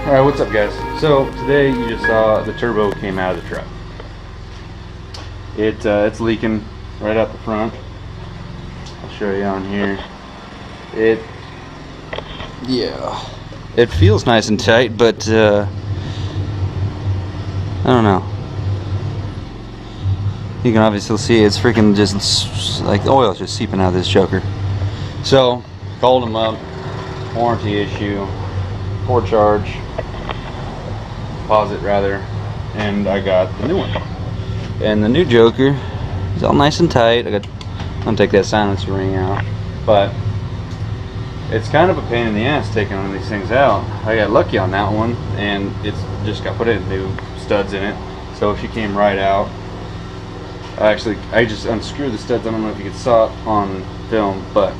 Alright, what's up guys? So today you just saw the turbo came out of the truck. It's leaking right out the front. I'll show you on here. It feels nice and tight, but I don't know. You can obviously see it's freaking just like the oil's just seeping out of this joker. So called them up, warranty issue, poor charge, deposit rather, and I got the new one. And the new joker is all nice and tight. I'm gonna take that silencer ring out, but it's kind of a pain in the ass taking one of these things out. I got lucky on that one, and it's just got put in new studs in it, so she came right out. I just unscrewed the studs. I don't know if you saw it on film, but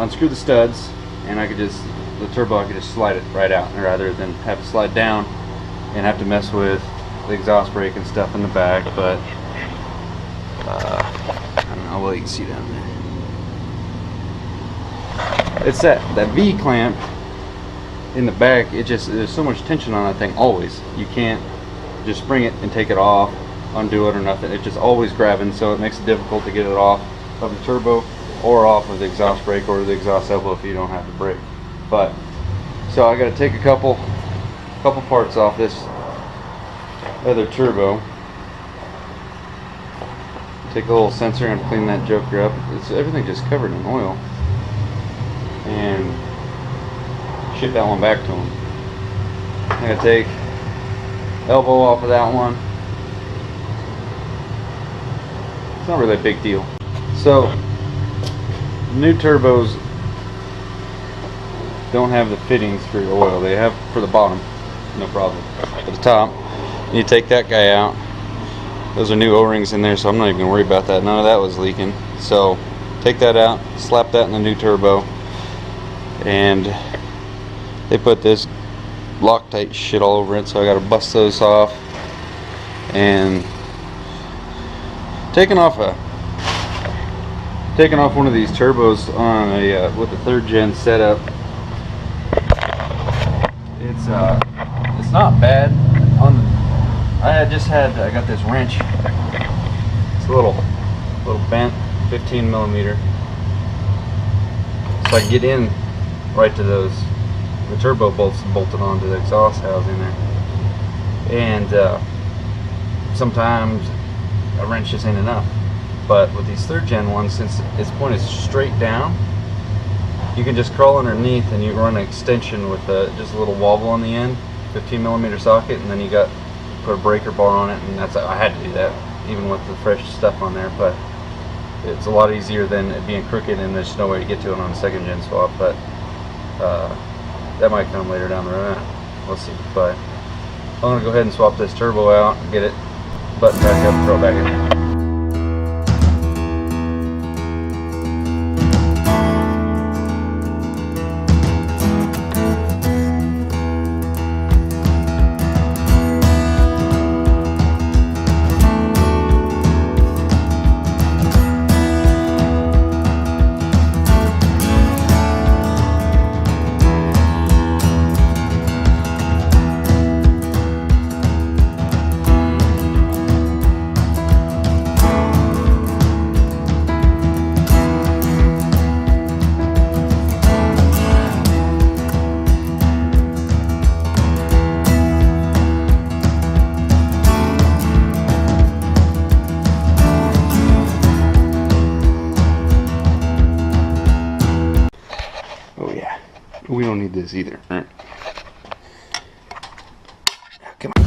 unscrew the studs, and the turbo I could just slide it right out, rather than have to slide down and have to mess with the exhaust brake and stuff in the back. But I don't know what you can see down there. It's that V clamp in the back. There's so much tension on that thing always. You can't just spring it and take it off, undo it or nothing. It's just always grabbing, so it makes it difficult to get it off of the turbo or off of the exhaust brake or the exhaust elbow if you don't have the brake. But so I got to take a couple parts off this other turbo. Take a little sensor and clean that joker up. Everything just covered in oil, and ship that one back to him. I'm gonna take elbow off of that one. It's not really a big deal. So new turbos don't have the fittings for your oil. They have for the bottom, no problem. For the top, you take that guy out. Those are new O-rings in there, so I'm not even gonna worry about that. None of that was leaking. So take that out, slap that in the new turbo, and they put this Loctite shit all over it, so I gotta bust those off. And taking off one of these turbos on a with a 3rd gen setup, it's not bad. I got this wrench. It's a little bent, 15 millimeter, so I can get in right to the turbo bolts bolted onto the exhaust housing there. And sometimes a wrench just ain't enough. But with these 3rd gen ones, since its point is straight down, you can just crawl underneath and you run an extension with just a little wobble on the end, 15 millimeter socket, and then you put a breaker bar on it, and I had to do that even with the fresh stuff on there. But it's a lot easier than it being crooked and there's no way to get to it on a 2nd gen swap. But that might come later down the road. We'll see. But I'm gonna go ahead and swap this turbo out, get it buttoned back up, throw it back in there. We don't need this either. All right. Come on.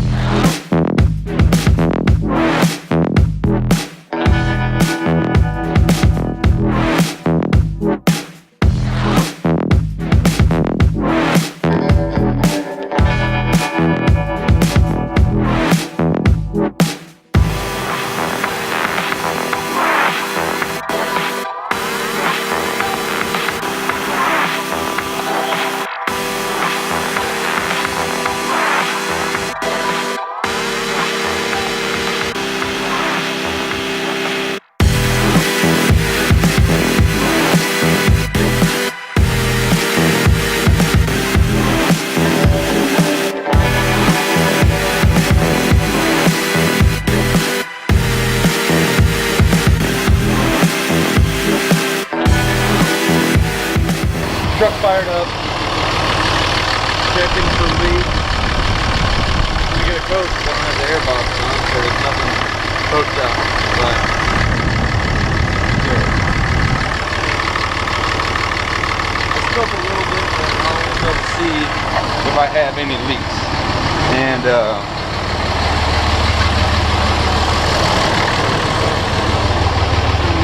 coats don't have the air box on, so there's nothing poked up. But yeah. I spoke a little bit, but I'll be able to see if I have any leaks. And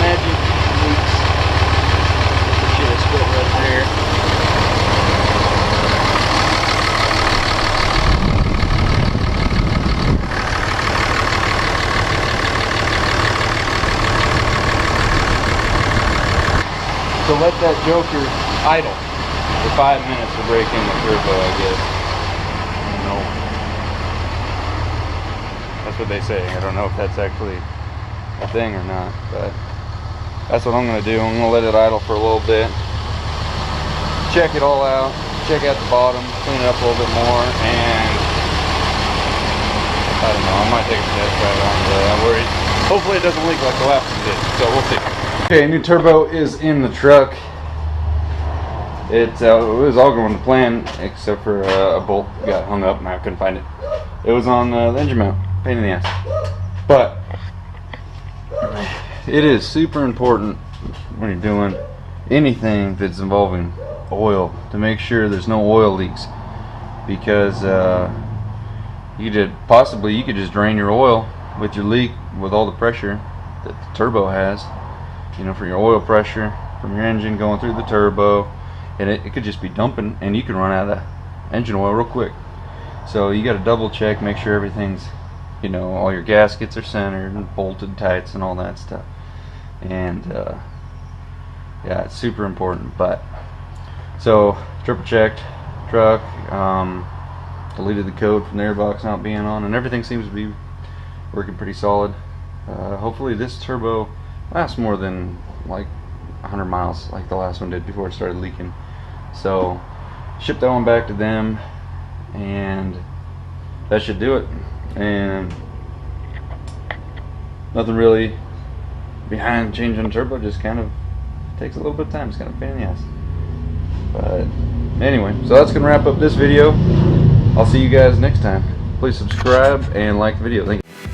magic leaks. Should have split right there. So let that joker idle for 5 minutes to break in the turbo, I guess. I don't know. That's what they say. I don't know if that's actually a thing or not, but that's what I'm going to do. I'm going to let it idle for a little bit. Check it all out. Check out the bottom. Clean it up a little bit more. And I don't know. I might take a test drive on it. I'm worried. Hopefully it doesn't leak like the last one did. So we'll see. Okay, new turbo is in the truck. It was all going to plan except for a bolt got hung up and I couldn't find it. It was on the engine mount. Pain in the ass. But it is super important when you're doing anything that's involving oil to make sure there's no oil leaks, because you could just drain your oil with your leak with all the pressure that the turbo has. You know, for your oil pressure from your engine going through the turbo, and it could just be dumping and you can run out of engine oil real quick. So you got to double check, make sure everything's, you know, all your gaskets are centered and bolted tights and all that stuff. And yeah, it's super important. But so triple checked truck, deleted the code from the airbox not being on, and everything seems to be working pretty solid. Hopefully this turbo lasts more than like 100 miles like the last one did before it started leaking. So ship that one back to them and that should do it. And nothing really behind changing turbo, just kind of takes a little bit of time. It's kind of a pain in the ass. But anyway, so that's gonna wrap up this video. I'll see you guys next time. Please subscribe and like the video. Thank you.